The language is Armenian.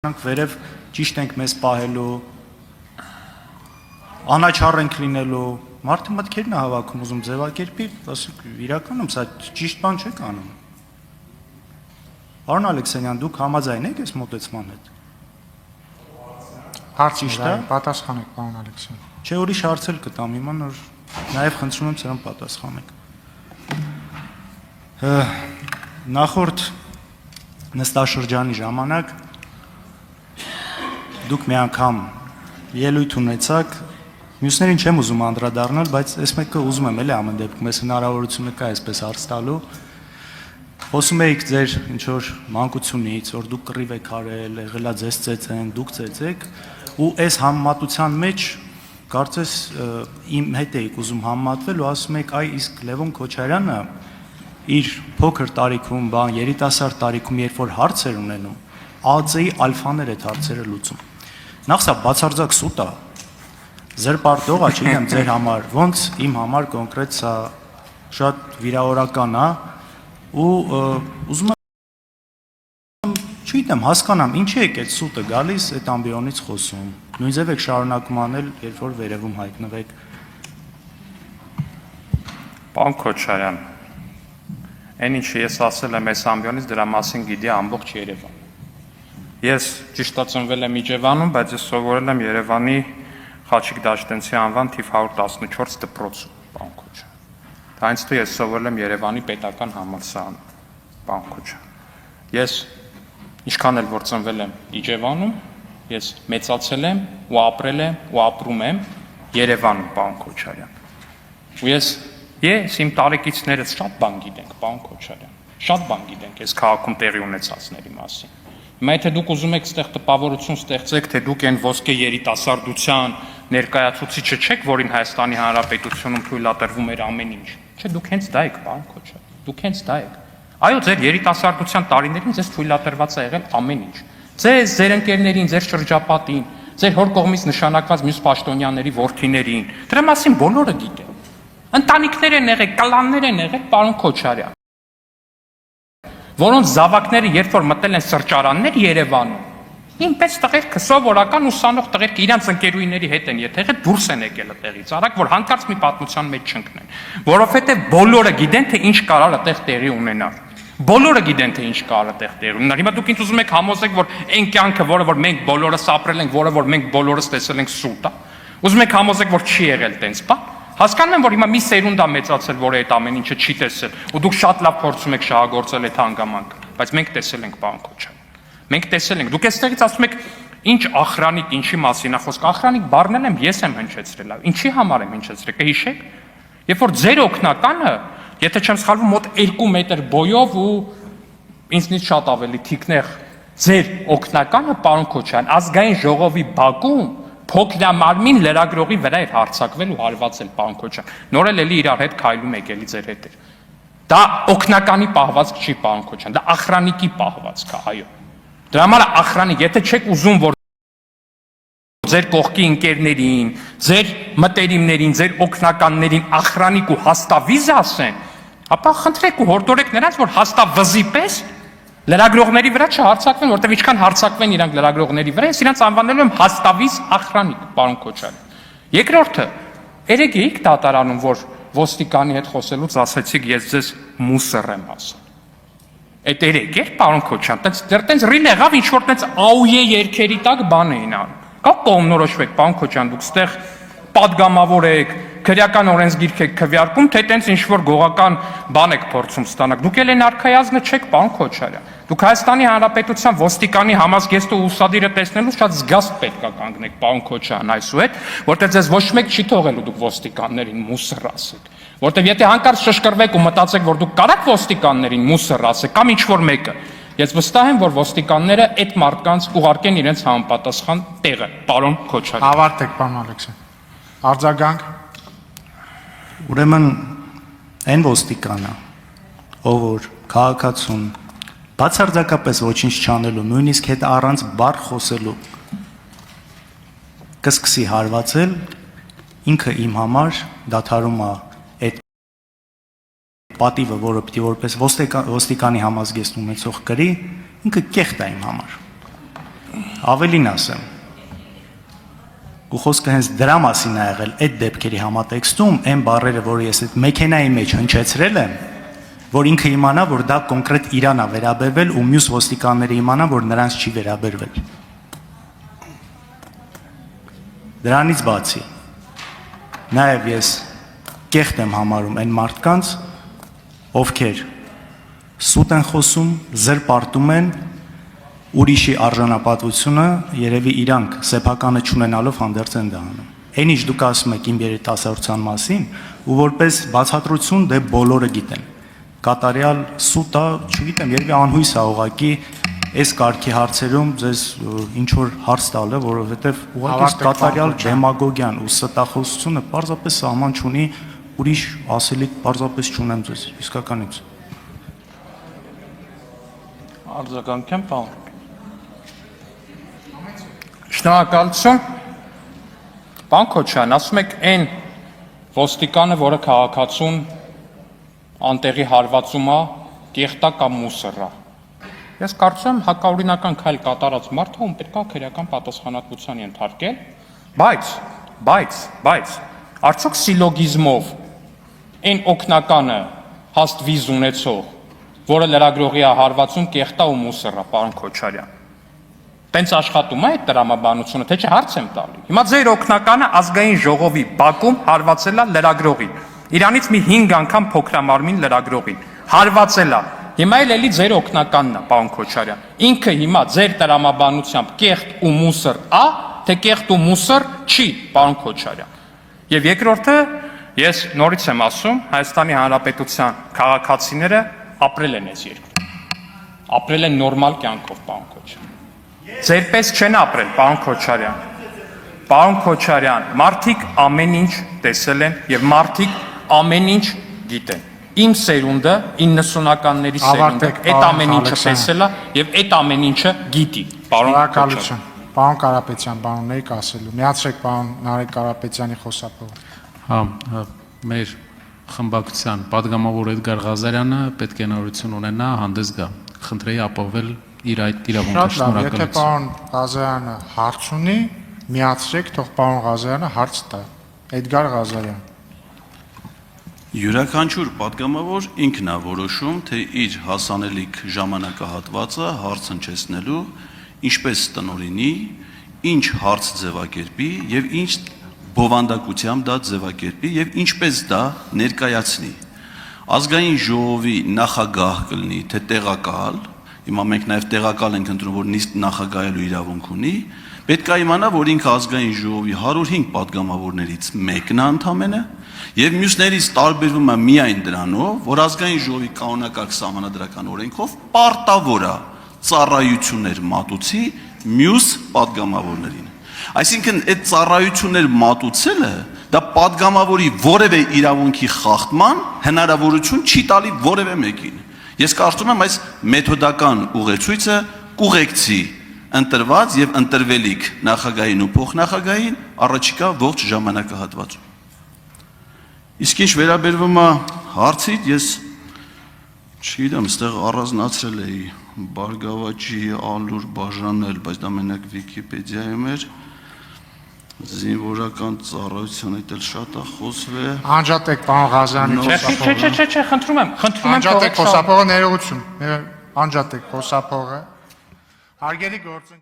Վերև ճիշտ ենք մեզ պահելու, անաչառ ենք լինելու, մարդը մտքերն է հավաքում, ուզում ձևակերպի, ասենք իրականում սա ճիշտ բան չեք անում։ Պարոն Ալեքսանյան, դուք համաձայն եք այս մոտեցման հետ։ Հարց ճիշտ է, պատասխանեք, պարոն Ալեքսանյան։ Չէ, ուրիշ հարցեր կտամ հիմա, որ նաև խնդրում եմ սրան պատասխանեք։ Նախորդ նստաշրջանի ժամանակ դուք մի անգամ ելույթ ունեցաք, մյուսներին չեմ ուզում անդրադառնալ, բայց այս մեկը ուզում եմ էլի ամեն դեպքում, ես հնարավորությունը կա այսպես հարց տալու։ Խոսում էիք ձեր ինչ-որ մանկությունից, որ դուք կռիվ եք արել, եղելա ձեզ ծեծեն, դուք ծեծեք, ու այս համեմատության մեջ կարծես իմ հետ էիք ուզում համեմատվել ու ասում եք, այ իսկ Լևոն Քոչարյանը իր փոքր տարիքում, երիտասարդ տարիքում, երբ որ հարց էր ունենում, ԱԱԾ-ի ալֆաներ այդ հարցերը լուծում։ Նախ սա բացարձակ սուտ է, զրպարտող է, չգիտեմ ձեր համար, ոնց իմ համար կոնկրետ սա շատ վիրավորական է ու ուզում եմ, չգիտեմ, հասկանամ, ինչի եք այդ սուտը գալիս այդ ամբիոնից խոսում, նույնձև եք շարունակում անել, երբ որ վերևում հայտնվեք։ Պարոն Քոչարյան, այն ինչը ես ասել եմ այս ամբիոնից, դրա մասին գիտի ամբողջ Երևան։ Ես ճիշտը ծնվել եմ Իջևանում, բայց ես սովորել եմ Երևանի Խաչիկ Դաշտենցի անվան թիվ 114 դպրոցում, պարոն Քոչարյան։ Դա ինձ թվում է ես սովորել եմ Երևանի պետական համալսարանում, պարոն Քոչարյան։ Ես ինչքան էլ որ ծնվել եմ Իջևանում, ես մեծացել եմ ու ապրել եմ ու ապրում եմ Երևանում, պարոն Քոչարյան։ Ու ես իմ տարեկիցներս շատ բան գիտենք, պարոն Քոչարյան։ Շատ բան գիտենք այս քաղաքում տեղի ունեցածների մասին։ Հիմա եթե դուք ուզում եք այստեղ տպավորություն ստեղծեք, թե դուք այն ոսկե երիտասարդության ներկայացուցիչը չեք, որին Հայաստանի Հանրապետությունում թույլատրվում էր ամեն ինչ։ Չէ, դուք հենց դա եք, պարոն Քոչարյան։ Դուք հենց դա եք։ Այո, ձեր երիտասարդության տարիներին ձեզ թույլատրված է եղել ամեն ինչ։ Ձեզ, ձեր ընկերներին, ձեր շրջապատին, ձեր հոր կողմից նշանակված մյուս պաշտոնյաների որդիներին։ Դրա մասին բոլորը գիտեն։ Ընտանիքներ են եղել, կլաններ են եղել, պարոն Քոչարյան, որոնց զավակները երբ որ մտել են սրճարաններ Երևանում, ինպես տղերքը սովորական ուսանող տղերք իրանց ընկերուհիների հետ են եկել, դուրս են եկել այդտեղից, արագ որ հանկարծ մի պատմության մեջ չընկնեն, որովհետև բոլորը գիտեն թե ինչ կարող է այդտեղ տեղի ունենալ։ Բոլորը գիտեն թե ինչ կարող է այդտեղ տեղի ունենալ։ Հիմա դուք ինձ ուզում եք համոզեք, որ այն կյանքը, որը որ մենք բոլորս ապրել ենք, որը որ մենք բոլորս տեսել ենք սուտ է, ուզում եք համոզեք, որ չի եղել տենց բան։ Հասկանում եմ, որ հիմա մի սերունդ է մեծացել, որը այդ ամեն ինչը չի տեսել, ու դուք շատ լավ փորձում եք շահագործել այդ հանգամանքը, բայց մենք տեսել ենք, պարոն Քոչարյան։ Մենք տեսել ենք։ Դուք այստեղից ասում եք, ինչ ախրանիկ, ինչի մասին է խոսքը։ Ախրանիկ բառն եմ ես եմ հնչեցրել։ Ինչի համար եմ հնչեցրել, կհիշեք։ Երբ որ ձեր օգնականը, եթե չեմ սխալվում, մոտ 2 մետր բոյով ու ինձնից շատ ավելի թիկնեղ ձեր օգնականը, պարոն Քոչարյան, ազգային ժողովի բակում փոքրամարմին լրագրողի վրա էր հարձակվել ու հարվածել, պարոն Քոչարյան։ Նոր էլ իրար հետ քայլում եք էլի ձեր հետ։ Դա օգնականի պահվածք չի, պարոն Քոչարյան, դա ախրանիկի պահվածք է, այո։ Դրա համար ախրանիկ, եթե չեք ուզում, որ ձեր կողքի ընկերներին, ձեր մտերիմներին, ձեր օգնականներին ախրանիկ ու հաստավիզ ասեն, ապա խնդրեք ու հորդորեք նրանց, որ հաստավզի պես լրագրողների վրա չհարձակվեն, որտեղ ինչքան հարձակվեն իրանք լրագրողների վրա, ես իրանց անվանել եմ հաստավիզ ախրանիկ, պարոն Քոչարյան։ Երկրորդը, երեք էիք դատարանում, որ ոստիկանի հետ խոսելուց ասեցիք, ես ձեզ մուսր եմ ասել։ Այդ երեք էր, պարոն Քոչարյան, տենց ռիլ եղավ, ինչ որ տենց աուե երկերի տակ բան էին անում։ Կա կողմնորոշվեք, պարոն Քոչարյան, դուք ստեղ պատգամավոր եք, քրեական օրենսգիրք եք քվեարկում, թե տենց ինչ որ գողական բան եք փորձում ստանալ։ Դուք էլ են արքայազնը չեք, պարոն Քոչարյան։ Դուք Հայաստանի Հանրապետության ոստիկանի համազգեստը ու ուսադիրը տեսնելու շատ զգաստ պետք է կանգնեք, պարոն Քոչարյան, այսուհետ, որտեղ ձեզ ոչ մեկ չի թողելու դուք ոստիկաններին մուսր ասեք։ Որտեղ եթե հանկարծ շշկրվեք ու մտածեք, որ դուք կարաք ոստիկաններին մուսր ասեք կամ ինչ որ մեկը, ես վստահ եմ, որ ոստիկանները այդ մարդկանց կուղարկեն իրենց համապատասխան տեղը, պարոն Քոչարյան։ Ավարտեք, պարոն Ալեքսանյան։ Արձագանք։ Ուրեմն այն ոստիկանը, ով որ քաղաքացուն բացարձակապես ոչինչ չանելու, նույնիսկ հետ առանց բառ խոսելու կսկսի հարվածել, ինքը իմ համար դադարում է այդ պատիվը, որը պիտի որպես ոստիկանի համազգեստ ունեցող կրի, ինքը կեղտ է իմ համար։ Ավելին ասեմ։ Ու խոսքը հենց դրա մասին է եղել այդ դեպքերի համատեքստում, այն բառերը, որ ես այդ մեքենայի մեջ հնչեցրել եմ, որ ինքը իմանա, որ դա կոնկրետ իրան է վերաբերվել ու մյուս ոստիկանները իմանան, որ նրանց չի վերաբերվել։ Դրանից բացի, նաև ես կեղտ եմ համարում այն մարդկանց, ովքեր սուտ են խոսում, զրպարտում են ուրիշի արժանապատվությունը, երևի իրանք սեփականը չունենալով հանդերձ են դա անում։ Այն ինչ դուք ասում եք իմ երիտասարդության մասին, ու որպես բացատրություն դե բոլորը գիտեն։ Կատարյալ սուտա, չգիտեմ, երևի անհույս է ուղղակի այս կարգի հարցերում ձեզ ինչ որ հարց տալը, որովհետև ուղղակի կատարյալ դեմագոգիան ու ստախոսությունը պարզապես սահման չունի, ուրիշ ասելիք պարզապես չունեմ ձեզ իսկականից։ Արձագանքեմ, պարոն։ Շնորհակալություն։ Պարոն Քոչարյան, ասում եք այն ոստիկանը, որը քաղաքացուն անտեղի հարվածում է, կեղտա կամ մուսռա։ Ես կարծում եմ հակաօրինական քայլ կատարած մարդը ում պետք է քրեական պատասխանատվության ենթարկել, բայց արդյոք սիլոգիզմով այն օգնականը հաստ վիզ ունեցող, որը լրագրողի է հարվածում, կեղտա ու մուսռա, պարոն Քոչարյան։ Տենց աշխատում է այդ տրամաբանությունը, թե չէ հարց եմ տալի։ Հիմա ձեր օգնականը ազգային ժողովի բակում հարվածել է լրագրողին։ Իրանից մի 5 անգամ փոքրամարմին լրագրողին հարվածել է։ Հիմա էլի ձեր օգնականն է, պարոն Քոչարյան։ Ինքը հիմա ձեր տրամաբանությամբ կեղտ ու մուսր է, թե կեղտ ու մուսր չի, պարոն Քոչարյան։ Եվ երկրորդը, ես նորից եմ ասում, Հայաստանի Հանրապետության քաղաքացիները ապրել են այս երկրում։ Ապրել են նորմալ կյանքով, պարոն Քոչարյան։ Ձերպես չեն ապրել, պարոն Քոչարյան։ Պարոն Քոչարյան, մարդիկ ամեն ինչ տեսել են եւ մարդիկ ամեն ինչ գիտեն։ Իմ սերունդը 90-ականների սերունդը այդ ամեն ինչը տեսել է եւ այդ ամեն ինչը գիտի, պարոն Քոչարյան։ Պարոն Կարապետյան, բանուներ ասելու։ Միացրեք պարոն Նարեկ Կարապետյանի խոսափողը։ Հա, մեր խմբակցության падգամավոր Էդգար Ղազարյանը պետք է նորություն ունենա հանդես գա։ Խնդրեի ապահովել իր այդ իրավունքը, շնորհակալություն։ Եթե պարոն Ղազարյանը հարց ունի, միացրեք, թող պարոն Ղազարյանը հարց տա։ Էդգար Ղազարյան։ Յուրաքանչյուր падգամավոր ինքն է որոշում, թե իր հասանելիք ժամանակահատվածը հարց հնչեցնելու ինչպես տնօրինի, ինչ հարց ձևակերպի եւ ինչ բովանդակությամբ դա ձևակերպի եւ ինչպես դա ներկայացնի։ Ազգային ժողովի նախագահ կլինի, թե տեղակալ, հիմա մենք նաև տեղակալ ենք ընտրում, որ նիստ նախագահելու իրավունք ունի, պետք է իմանա, որ ինքը ազգային ժողովի 105 падգամավորներից մեկն է ընդամենը, եւ մյուսներից տարբերվում է միայն դրանով, որ ազգային ժողովի կանոնակարգ սահմանադրական օրենքով պարտավոր է ծառայություններ մատուցի մյուս падգամավորներին։ Այսինքն այդ ծառայություններ մատուցելը դա падգամավորի որևէ իրավունքի խախտման հնարավորություն չի տալի որևէ մեկին։ Ես կարծում եմ այս մեթոդական ուղեցույցը կուղեկցի ընտրված եւ ընտրվելիք նախագահին ու փոխնախագահին առաջիկա ողջ ժամանակահատվածում։ Իսկ ինչ վերաբերվում է հարցին, ես չգիտեմ, այստեղ առանձնացրել էի Բարգավաճի Ալուր բաժանել, բայց դա մենակ Վիկիպեդիայում էր, զինվորական ծառայության հետ էլ շատ է խոսվել։ Անջատեք պարոն Ղազարյանի խոսափողը։ Չէ, խնդրում եմ Անջատեք խոսափողը, ներողություն։ Անջատեք խոսափողը։ Հարգելի գործընկեր